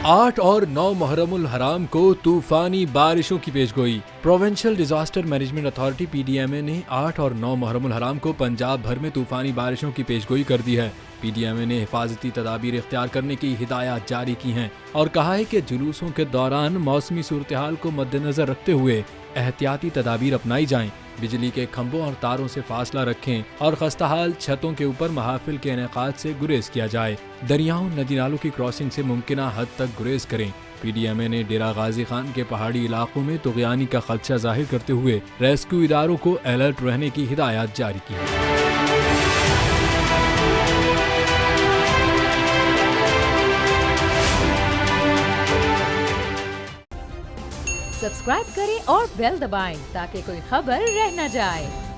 8 और 9 मुहर्रमुल हराम को तूफानी बारिशों की पेशगोई। Provincial disaster management authority PDMA ने 8 और 9 मुहर्रमुल हराम को पंजाब भर में तूफानी बारिशों की पेशगोई कर दी है। PDMA ने हिफाजती तदाबीर इख्तियार करने की हिदायत जारी की हैं और कहा है कि जुलूसों के दौरान मौसमी सूरत-ए-हाल को मद्देनजर रखते हुए एहतियाती तदाबीर अपनाई जाएं, बिजली के खंभों और तारों से फासला रखें और खस्ताहाल छतों के ऊपर महाफिल के इनेकाद से गुरेज किया जाए। दरियाओं नदी नालों की क्रॉसिंग से मुमकिना हद तक गुरेज करें। PDMA ने डेरा गाजी खान के पहाड़ी इलाकों में तुग़यानी का खदशा जाहिर करते हुए रेस्क्यू इदारों को अलर्ट रहने की हिदायत जारी की है। सब्सक्राइब करें और बेल दबाएं ताकि कोई खबर रह न जाए।